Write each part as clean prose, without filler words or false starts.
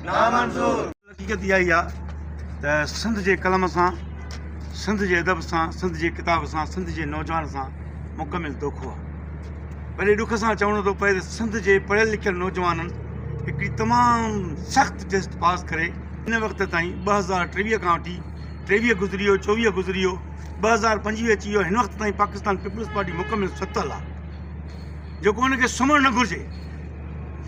नामंजूर। हक़ीक़त इहा ई आहे त सिंध जे कलम सां, सिंध जे अदब सां, सिंध जे किताब सां, सिंध जे नौजवान सां मुकमिल धोखो आहे। वॾे ॾुख सां चवणो थो पए त सिंध जे पढ़ियल लिखियल नौजवाननि हिकिड़ी तमामु सख़्तु टेस्ट पास करे हिन वक़्त ताईं 2023 खां वठी 23 गुज़री वियो, 24 गुज़री वियो, 2025 अची वियो, हिन वक़्त ताईं पाकिस्तान पीपल्स पार्टी मुकमिल सुतल आहे, जेको हुनखे सुम्हणु न घुरिजे।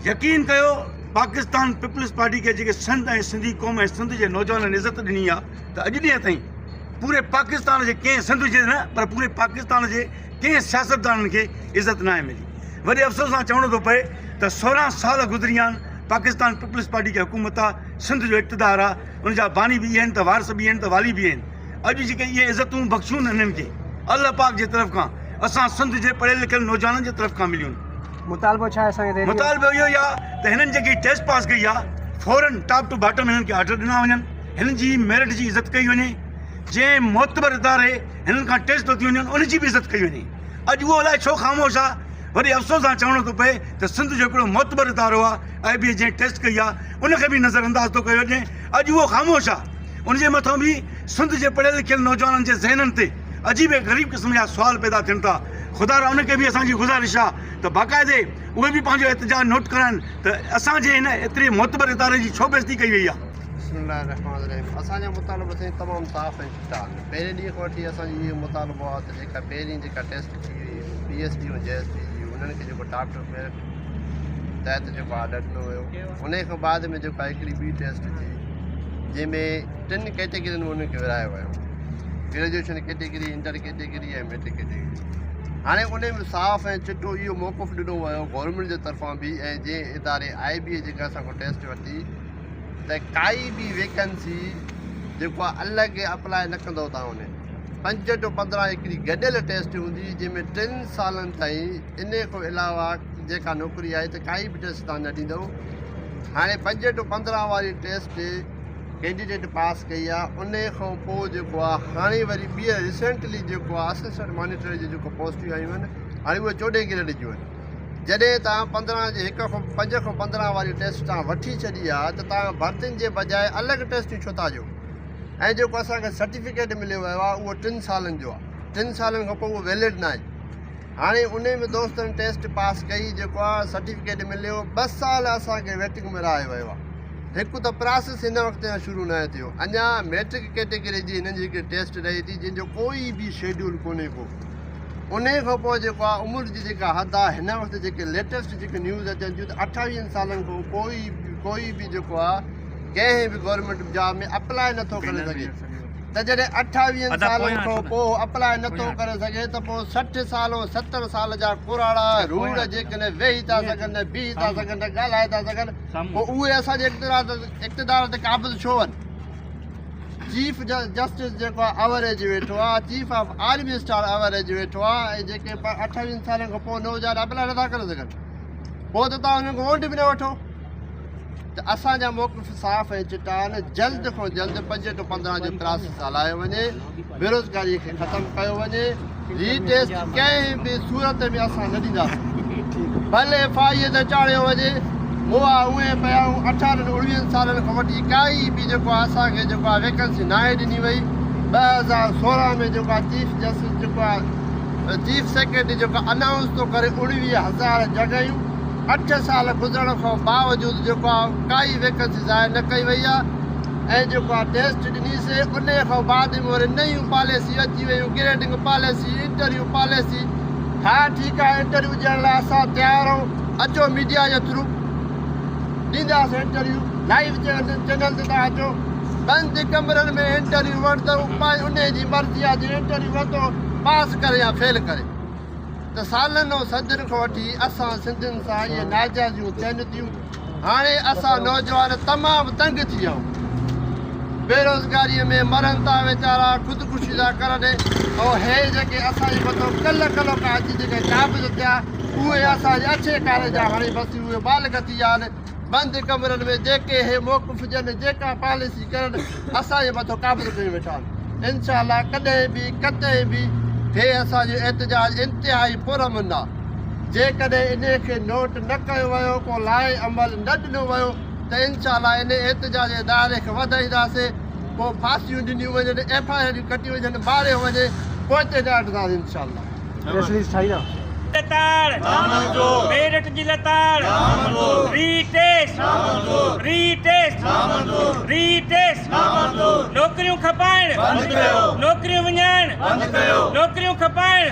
यकीन कयो, पाकिस्तान पीपल्स पार्टी खे जेके सिंध ऐं सिंधी क़ौम ऐं सिंध जे नौजवाननि इज़त ॾिनी आहे, त अॼु ॾींहं ताईं पूरे पाकिस्तान जे कंहिं सिंध जे न पर पूरे पाकिस्तान जे कंहिं सियासतदाननि खे इज़त न आहे मिली। वॾे अफ़सोस सां चवणो थो पए त 16 साल गुज़री विया आहिनि, पाकिस्तान पीपल्स पार्टी खे हुकूमत आहे, सिंध जो इक़्तिदार आहे, उनजा बानी बि आहिनि, त वारस बि आहिनि, त वाली बि आहिनि। अॼु जेके इहे इज़तूं बख़्शूं हिननि खे अल्लाह पाक जे तरफ़ खां, असां सिंध जे पढ़ियल लिखियल नौजवाननि जे तरफ़ खां मिलियूं। मुतालबो छा आहे असांखे? मुतालबो इहो ई आहे त हिननि जेकी टेस्ट पास कई आहे, फौरन टॉप टू बॉटम हिननि खे ऑर्डर ॾिना वञनि, हिननि जी मेरिट जी इज़त कई वञे, जंहिं मोतबर इदारे हिननि खां टेस्ट थी वञनि उनजी बि इज़त कई वञे। अॼु उहो अलाए छो ख़ामोश आहे। वरी अफ़सोस सां चवणो थो पए त सिंध जो हिकिड़ो मोतबर इदारो आहे, IBA जंहिं टेस्ट कई आहे उनखे बि नज़रअंदाज़ थो कयो वञे। अॼु उहो ख़ामोश आहे। उनजे मथां बि सिंध जे पढ़ियल लिखियल नौजवाननि जे ज़हननि ते अजीब ऐं ग़रीब क़िस्म जा सुवाल पैदा थियनि था। ख़ुदा उनखे बि असांजी गुज़ारिश आहे त बाक़ाइदे उहे बि पंहिंजो एहतजाज नोट कराइनि त असांजे हिन एतिरे मोतबर इदारे जी छो बेइज़ती कई वई आहे। बिस्मिल्लाहिर्रहमानिर्रहीम। असांजा मुतालबा साईं तमामु साफ़ ऐं चिटा आहिनि। पहिरें ॾींहं खां वठी असांजो इहो मुतालबो आहे त जेका पहिरीं जेका टेस्ट थी हुई PhD ऐं JSP जी, उन्हनि खे जेको टॉप टू मेरिट तहत जेको ऑर्डर ॾिनो वियो, उन खां बाद में जेका हिकिड़ी ॿी टेस्ट थी जंहिंमें 3 कैटेगरियुनि में उनखे विरायो वियो, ग्रेजुएशन कैटेगरी, इंटर कैटेगरी ऐं मैट्रिक कैटेगरी। हाणे उन में साफ़ ऐं चिटो इहो मौक़ुफ़ ॾिनो वियो गवर्नमेंट जे तरफ़ां बि ऐं जंहिं इदारे IBA जेका असांखां टेस्ट वरिती त काई बि वैकेंसी जेको आहे अलॻि अप्लाई न कंदो तव्हां उन 5 to 15 हिकिड़ी गॾियल टेस्ट हूंदी जंहिंमें 3 सालनि ताईं इन खां अलावा जेका नौकिरी आहे त काई बि टेस्ट तव्हां न ॾींदव। हाणे 5 to 15 वारी टेस्ट कैंडिडेट पास कई आहे, उन खां पोइ जेको आहे हाणे वरी ॿीहर रिसेंटली जेको आहे असिस्टेंट मॉनिटर जी जेको पोस्टियूं आयूं आहिनि, हाणे उहे 14 ग्रेड जूं आहिनि। जॾहिं तव्हां 15 जे 5 खां 15 वारी टेस्ट तव्हां वठी छॾी आहे त तव्हां भर्तियुनि जे बजाए अलॻि टेस्टियूं छो था ॾियो। ऐं जेको असांखे सर्टिफिकेट मिलियो वियो आहे उहो 3 सालनि जो आहे, 3 सालनि खां पोइ उहो वैलिड न आहे। हाणे उन में दोस्तनि टेस्ट पास कई, जेको आहे सर्टिफिकेट मिलियो, 2 साल असांखे वेटिंग में रहायो वियो आहे। हिकु त प्रोसेस हिन वक़्त खां शुरू न थियो, अञा मैट्रिक कैटेगरी जी हिननि जी हिकिड़ी टेस्ट रही थी जंहिंजो कोई बि शेड्यूल कोन्हे को। उन खां पोइ जेको आहे उमिरि जी जेका हद आहे, हिन वक़्तु जेके लेटेस्ट जेके न्यूज़ अचनि थियूं त 28 सालनि खां कोई बि जेको आहे कंहिं बि गवर्नमेंट जॉब में अप्लाई नथो करे सघे। त जॾहिं 28 सालनि खां पोइ अप्लाई नथो करे सघे त पोइ 60 साल 70 साल जा कुराड़ा रूड़ जेकॾहिं वेही था सघनि, बीह था सघनि, ॻाल्हाए था सघनि, पोइ उहे असांजे इक़्तिदार ते क़ाबिज़ छो आहिनि। चीफ जस्टिस जेको आहे अवरेज वेठो आहे, chief of army staff average वेठो आहे, ऐं जेके 28 सालनि खां पोइ नौजवान अप्लाई नथा करे सघनि, पोइ त तव्हां हुननि खां वोट बि न वठो। त असांजा मौक़िफ़ साफ़ ऐं चिटा आहिनि। जल्द खां जल्द 5 to 15 जो प्रोसेस हलायो वञे, बेरोज़गारीअ खे ख़तमु कयो वञे। रीटेस्ट कंहिं बि सूरत में असां न ॾींदासीं, भले FIA ते चाढ़ियो वञे, उहा उहे पिया 18-19 सालनि खां वठी काई बि जेको आहे असांखे जेको आहे वैकेंसी न आहे ॾिनी वई। 2016 में जेको आहे चीफ जस्टिस जेको आहे चीफ सेक्रेटरी जेको अनाउंस थो करे 19,000 जॻहियूं, 8 साल गुज़रण खां बावजूदि जेको आहे काई वैकेंसी ज़ाहिर न कई वई आहे। ऐं जेको आहे टेस्ट ॾिनीसीं, उन खां बाद में वरी नयूं पॉलिसी अची वियूं, ग्रेडिंग पॉलिसी, इंटरव्यू पॉलिसी। हा ठीकु आहे, इंटरव्यू ॾियण लाइ असां तयारु आहियूं, अचो मीडिया जे थ्रू ॾींदासीं इंटरव्यू, लाइव चैनल ते तव्हां अचो, बंदि कमरनि में इंटरव्यू वठंदो, उन जी मर्ज़ी आहे जे इंटरव्यू वरितो पास करे या फेल करे। त सालनि ऐं सदियुनि खां वठी असां सिंधियुनि सां इहे नाजाइज़ियूं थियनि थियूं। हाणे असां नौजवान तमामु तंग थी विया आहियूं, बेरोज़गारीअ में मरनि था वीचारा, ख़ुदकुशी था करनि। ऐं हे जेके असांजे मथां कल का अची जेके क़ाबिज़ थिया, उहे असांजे अछे कारे जा हाणे बसि उहे बालक थी विया आहिनि। बंदि कमरनि में जेके हे मौक़िफ़ ॾियनि, जेका पॉलिसी करनि, असांजे मथां क़ाबिज़ करे वेठा आहिनि। इनशा कॾहिं बि किथे बि हे असांजो एहतजाज इंतिहाई पुरअमन आहे। जेकॾहिं इन खे नोट न कयो वियो, को लाइ अमल न ॾिनो वियो, त इंशाअल्लाह इन एहतिजाज जे दायरे खे वधाईंदासीं पोइ फांसियूं ॾिनियूं वञनि FIR कटियूं वञनि ॿारे वञे पोइ हिते ॾाढंदासीं इंशाअल्लाह मेरठ जी लताड़ रीटेस्ट नौकरियूं खपाइण नौकरियूं विञाइण नौकरियूं खपाइण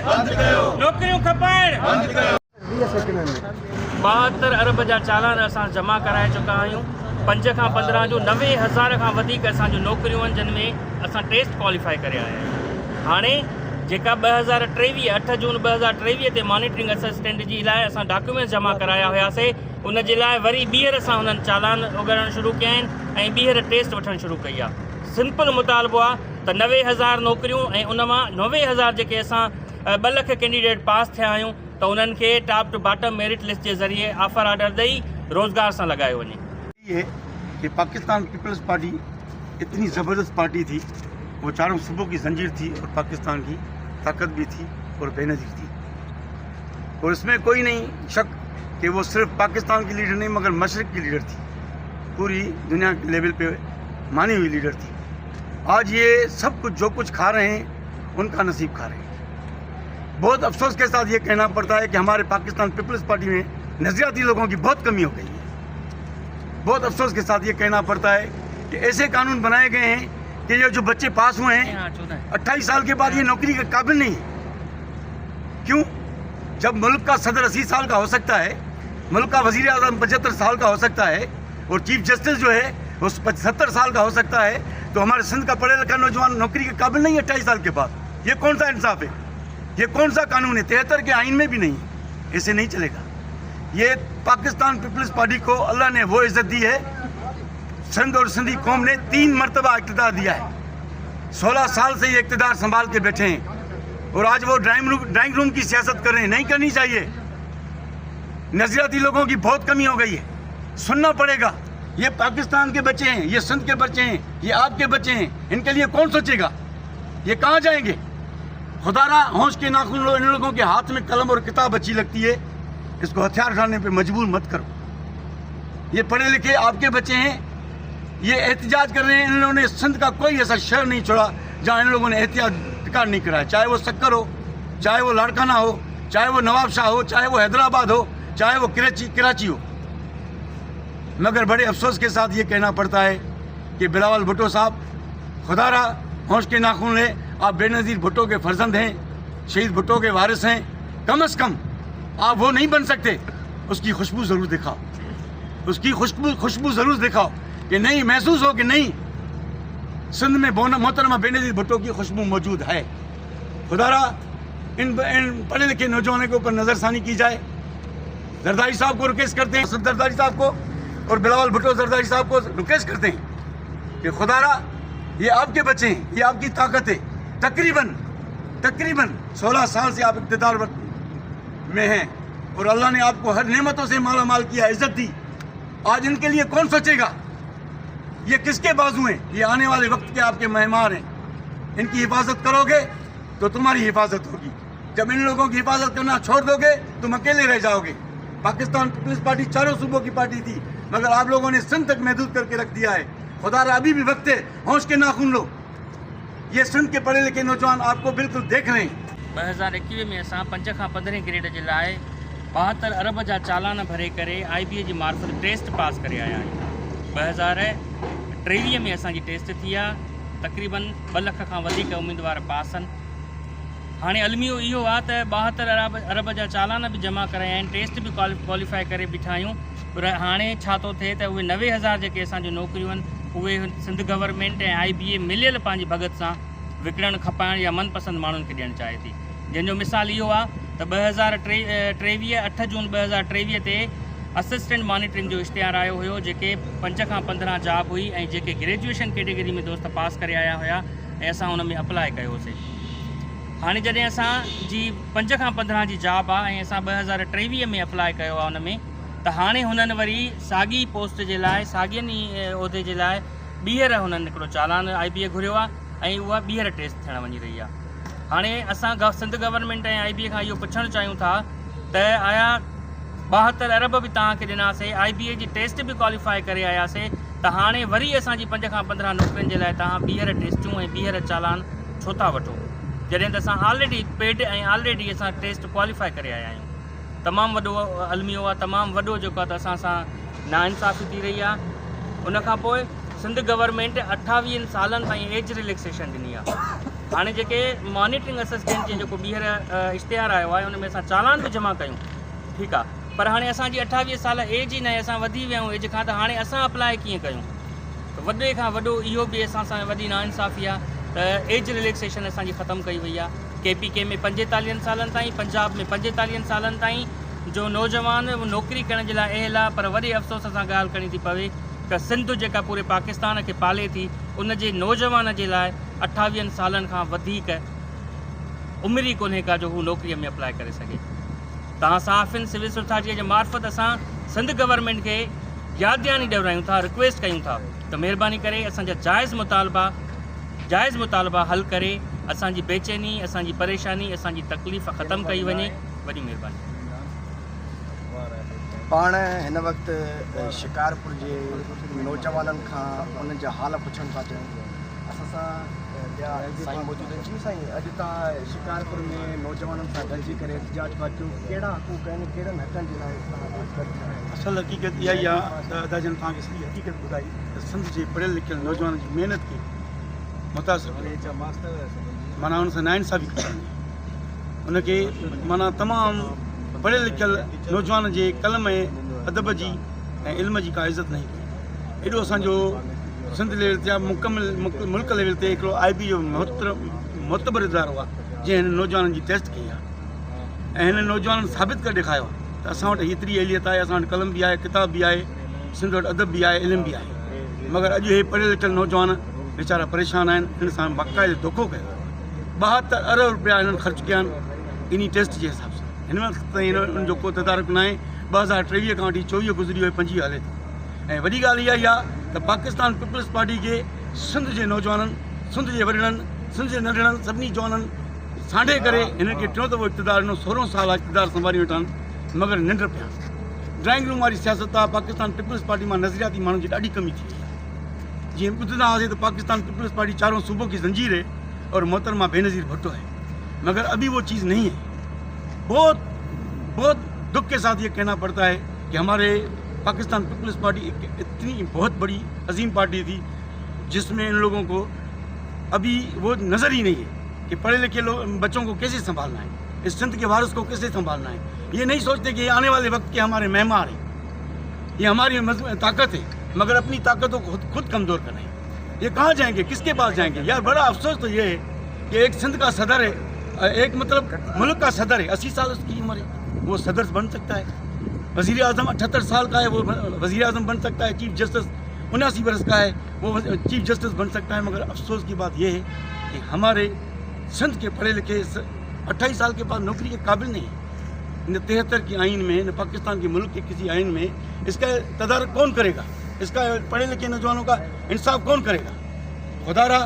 नौकरियूं खपाइण 72 अरब जा चालान असां जमा कराए चुका आहियूं 5 खां 15 जो 90,000 खां वधीक असांजूं नौकरियूं आहिनि जिन में असां टेस्ट क्वालिफाई करे आया आहियूं हाणे जेका 2023 8 जून 2023 ते मॉनिटरिंग असिस्टेंट जी लाइ असां डॉक्यूमेंट्स जमा कराया हुआसीं उन जे लाइ वरी ॿीहर असां हुननि चालान उगाइणु शुरू कया आहिनि ऐं ॿीहर टेस्ट वठणु शुरू कई आहे सिंपल मुतालबो आहे त 90,000 नौकरियूं ऐं उन मां 90,000 जेके असां 2 लख कैंडिडेट पास थिया आहियूं त उन्हनि खे top to bottom merit list के जरिए ऑफर ऑर्डर ॾेई रोज़गार से लगायो वञे। ये कि पाकिस्तान पीपल्स पार्टी इतनी ज़बरदस्त पार्टी थी वो चारों सूबों की जंजीर थी और पाकिस्तान की ताकत भी थी और बेनज़ीर थी और इसमें कोई नहीं शक कि वो सिर्फ पाकिस्तान की लीडर नहीं मगर मशरक़ की लीडर थी पूरी दुनिया के लेवल पे मानी हुई लीडर थी। आज ये सब कुछ जो कुछ खा रहे हैं उनका नसीब खा रहे हैं। बहुत अफसोस के साथ ये कहना पड़ता है कि हमारे पाकिस्तान पीपल्स पार्टी में नजरियाती लोगों की बहुत कमी हो गई है। बहुत अफसोस के साथ ये कहना पड़ता है कि ऐसे कानून बनाए गए हैं कि ये जो बच्चे पास हुए हैं 28 साल के बाद ये नौकरी के काबिल नहीं है। क्यों? जब मुल्क का सदर 80 साल का हो सकता है, मुल्क का वज़ीर आज़म 75 साल का हो सकता है और चीफ जस्टिस जो है वो 70 साल का हो सकता है, तो हमारे सिंध का पढ़े लिखा नौजवान नौकरी के काबिल नहीं है 28 साल के बाद। ये कौन सा इंसाफ है? ये कौन सा कानून है? 73 के आइन में भी नहीं है। ऐसे नहीं चलेगा। ये पाकिस्तान पीपल्स पार्टी को अल्लाह ने वो इज्जत दी है, सिंध और सिंधी कौम ने 3 मरतबा इक़्तिदार दिया है। 16 साल से ये इक़्तिदार संभाल के बैठे हैं और आज वो ड्राइंग रूम की सियासत कर रहे हैं। नहीं करनी चाहिए। नजरियाती लोगों की बहुत कमी हो गई है। सुनना पड़ेगा। ये पाकिस्तान के बच्चे हैं, ये सिंध के बच्चे हैं, ये आपके बच्चे हैं। इनके लिए कौन सोचेगा? ये कहाँ जाएंगे? खुदारा होश के नाखून लो। इन लोगों के हाथ में कलम और किताब अच्छी लगती है, इसको हथियार उठाने पे मजबूर मत करो। ये पढ़े लिखे आपके बच्चे हैं, ये एहतजाज कर रहे हैं। इन लोगों ने सिंध का कोई ऐसा शहर नहीं छोड़ा जहाँ इन लोगों ने एहतियात नहीं कराया, चाहे वो सक्कर हो, चाहे वो लाड़काना हो, चाहे वो नवाबशाह हो, चाहे वो हैदराबाद हो, चाहे वो कराची हो। मगर बड़े अफसोस के साथ ये कहना पड़ता है कि बिलावल भुट्टो साहब, खुदारा होश के नाखून ले, आप बेनज़ीर भुट्टो के फर्जंद हैं, शहीद भुट्टो के वारिस हैं। कम से कम आप वो नहीं बन सकते, उसकी खुशबू ज़रूर दिखाओ, उसकी खुशबू ज़रूर दिखाओ कि नहीं महसूस हो कि नहीं सिंध में मोहतरमा बेनज़ीर भुट्टो की खुशबू मौजूद है। खुदारा इन पढ़े लिखे नौजवानों के ऊपर नज़रसानी की जाए। जरदारी साहब को रिक्वेस्ट करते हैं, जरदारी साहब को और बिलावल भुट्टो जरदारी साहब को रिक्वेस्ट करते हैं कि खुदारा ये आपके बच्चे हैं, ये आपकी ताकत है। तकरीबन 16 साल से आप इक़्तिदार में हैं और अल्लाह ने आपको हर नेमतों से माला माल किया, इज्जत दी। आज इनके लिए कौन सोचेगा? ये किसके बाजू हैं? ये आने वाले वक्त के आपके मेहमान हैं। इनकी हिफाजत करोगे तो तुम्हारी हिफाजत होगी। जब इन लोगों की हिफाजत करना छोड़ दोगे तुम अकेले रह जाओगे। पाकिस्तान पीपल्स पार्टी चारों सूबों की पार्टी थी, मगर आप लोगों ने सिंध तक महदूद करके रख दिया है। खुदारा अभी भी वक्त है, होश के नाखून लो। ये सिंध के पढ़े लिखे नौजवान आपको बिल्कुल देख रहे हैं। 2021 में असां 5 खां 15 ग्रेड जे लाइ 72 अरब जा चालान भरे करे IBA जी मार्फत टेस्ट पास करे आया आहियूं। 2023 में असांजी टेस्ट थी आहे, तक़रीबन 2 लख खां वधीक उम्मीदवार पास आहिनि। हाणे अलमियो इहो आहे त 72 अरब जा चालान बि जमा कराया आहिनि, टेस्ट बि क्वालिफाई करे बीठा आहियूं। पर हाणे छा थो थिए त उहे 90,000 जेके असांजूं नौकरियूं आहिनि उहे सिंध गवर्नमेंट ऐं IBA मिलियल पंहिंजी भगत सां विकिणणु खपाइण या मनपसंद माण्हुनि खे ॾियणु चाहे थी। जंहिंजो मिसाल इहो आहे त 2023 8 जून 2023 ते असिस्टेंट मॉनिटरिंग जो इश्तिहार आयो हुयो, जेके 5 खां 15 जॉब हुई ऐं जेके ग्रेजुएशन कैटेगरी में दोस्त पास करे आया हुया ऐं असां हुन में अप्लाई कयोसीं। हाणे जॾहिं असांजी 5 खां 15 जी जॉब आहे ऐं असां 2023 में अप्लाई कयो आहे हुन में, त हाणे हुननि वरी साॻी पोस्ट जे लाइ, साॻियनि ई उहिदे जे लाइ ॿीहर हुननि हिकिड़ो चालान IBA घुरियो आहे ऐं उहा ॿीहर टेस्ट थियणु वञी रही आहे। हाणे असां सिंध गवर्नमेंट ऐं IBA खां इहो पुछणु चाहियूं था त आया 72 अरब भी तव्हांखे ॾिनासीं, IBA जी टेस्ट भी क्वालिफाई करे आयासीं, त हाणे वरी असांजी 5 खां 15 नौकरियुनि जे लाइ तव्हां ॿीहर टेस्टूं ऐं ॿीहर चालान छो था वठो, जॾहिं त असां ऑलरेडी पेड ऐं ऑलरेडी असां टेस्ट क्वालिफाई करे आया आहियूं। तमामु वॾो अलमियो आहे, तमामु वॾो जेको आहे त असां सां नाइंसाफ़ी थी रही आहे। उनखां पोइ सिंध गवर्नमेंट 28 सालनि ताईं एज रिलैक्सेशन ॾिनी आहे। हाणे जेके मॉनिटरिंग असिस्टेंट जो जेको ॿीहर इश्तिहार आयो आहे उन में असां चालान बि जमा कयूं, ठीकु आहे, पर हाणे असांजी 28 साल एज ई न आहे, असां वधी विया आहियूं एज खां, त हाणे असां अप्लाई कीअं कयूं? त वॾे खां वॾो इहो बि असां सां वॾी नाइंसाफ़ी आहे त एज रिलैक्सेशन असांजी ख़तमु कई वई आहे। KPK में 45 सालनि ताईं, पंजाब में 45 सालनि ताईं जो नौजवान नौकिरी करण जे लाइ अहल आहे, पर वॾे अफ़सोस सां ॻाल्हि करणी थी पवे त सिंध जेका पूरे पाकिस्तान खे पाले थी उन जे नौजवान जे लाइ 28 सालनि खां वधीक उमिरि ई कोन्हे का जो हू नौकिरीअ में अप्लाई करे सघे। तव्हां सहाफ़िन सिविल सोसाइटीअ जे मार्फत असां सिंध गवर्नमेंट खे यादि ॾियारायूं था, रिक्वेस्ट कयूं था त महिरबानी करे असांजा जाइज़ मुतालबा हल करे असांजी बेचैनी, असांजी परेशानी, असांजी तकलीफ़ ख़तमु कई वञे, वॾी महिरबानी। पाण हिन वक़्तु शिकारपुर जे नौजवाननि खां उन्हनि जा हाल पुछण था चाहियूं। असां सां ॿिया साईं मौजूदु आहिनि। जी साईं, अॼु तव्हां शिकारपुर में नौजवाननि सां गॾिजी करे एहतिजाज था कयो, कहिड़ा हक़ूक़ आहिनि, कहिड़नि हक़नि जे लाइ असल हक़ीक़त इहा ई आहे त अदाजन तव्हांखे सॼी हक़ीक़त ॿुधाई त सिंध जे पढ़ियल लिखियल नौजवाननि जी महिनत खे मुतासिर करे माना हुन सां नाइंसाफ़ी कई, उनखे माना तमामु पढ़ियल लिखियल नौजवान जे कलम ऐं अदब जी ऐं इल्म जी का इज़त नहीं कई। एॾो असांजो सिंध लेवल ते मुकमिल मुल्क लेवल ते हिकिड़ो IB जो मुतबर इदारो आहे जंहिं हिन नौजवाननि जी टेस्ट कई आहे ऐं हिन नौजवाननि साबित करे ॾेखारियो आहे त असां वटि एतिरी एलियत आहे, असां वटि कलम बि आहे, किताब बि आहे, सिंध वटि अदब बि आहे, इल्म बि आहे। मगर अॼु हे पढ़ियल लिखियल नौजवान वीचारा परेशान आहिनि, हिन सां बाक़ाइदे धोखो कयो। 72 अरब रुपया हिननि ख़र्चु कया आहिनि इन टेस्ट जे हिसाब सां। हिन वक़्त ताईं हुननि जो को तदारुक न आहे। 2023 खां वठी 24 गुज़री वियो, 25 हले थो। ऐं वॾी ॻाल्हि इहा ई आहे त पाकिस्तान पीपल्स पार्टी खे सिंध जे नौजवाननि, सिंध जे वॾड़नि, सिंध जे नंढड़नि सभिनी जवाननि सांढे करे हिन खे टियों दफ़ो इक़्तिदार ॾिनो। 16 साल इक़्तिदार संभाली वेठा आहिनि, मगर निंड पिया। ड्राइंग रूम वारी सियासत आहे। पाकिस्तान पीपल्स पार्टी मां नज़रियाती माण्हुनि जी ॾाढी कमी थी वई आहे। जीअं ॿुधंदा हुआसीं त पाकिस्तान पीपल्स पार्टी चारों सूबों की जंजीर है और मोहतरमा बेनज़ीर भुट्टो है, मगर अभी वो चीज़ नहीं है। बहुत बहुत दुख के साथ ये कहना पड़ता है कि हमारे पाकिस्तान पीपल्स पार्टी इतनी बहुत बड़ी अजीम पार्टी थी जिसमें इन लोगों को अभी वो नज़र ही नहीं है कि पढ़े लिखे लोग बच्चों को कैसे संभालना है, इस सिंध के वारिस को कैसे संभालना है। ये नहीं सोचते कि ये आने वाले वक्त के हमारे मेहमान हैं, ये हमारी ताकत है, मगर अपनी ताकतों को खुद कमज़ोर कर रहे हैं। ये कहाँ जाएंगे, किसके पास जाएंगे? यार बड़ा अफसोस तो ये है कि एक सिंध का सदर है, एक मतलब मुल्क का सदर है, 80 साल उसकी उम्र है, वो सदर बन सकता है। वज़ीर आज़म 78 साल का है, वो वज़ीर आज़म बन सकता है। चीफ जस्टिस 79 बरस का है, वो चीफ जस्टिस बन सकता है। मगर अफसोस की बात यह है कि हमारे सिंध के पढ़े लिखे 28 साल के बाद नौकरी के काबिल नहीं है। इन 73 की आइन में, इन पाकिस्तान के मुल्क के किसी आइन में इसका तदारुक कौन करेगा? इसका पढ़े लिखे नौजवानों का इंसाफ कौन करेगा? खुदारा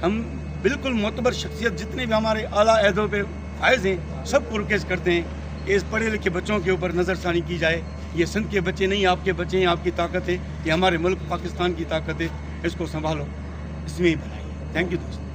हम बिल्कुल मोतबर शख्सियत जितने भी हमारे आला अहदों पे फायज हैं सबको रिक्वेस्ट करते हैं कि इस पढ़े लिखे बच्चों के ऊपर नज़रसानी की जाए। ये सिंध के बच्चे नहीं, आपके बच्चे हैं, आपकी ताकत है, ये हमारे मुल्क पाकिस्तान की ताकत है, इसको संभालो, इसमें ही बनाइए। थैंक यू दोस्तों।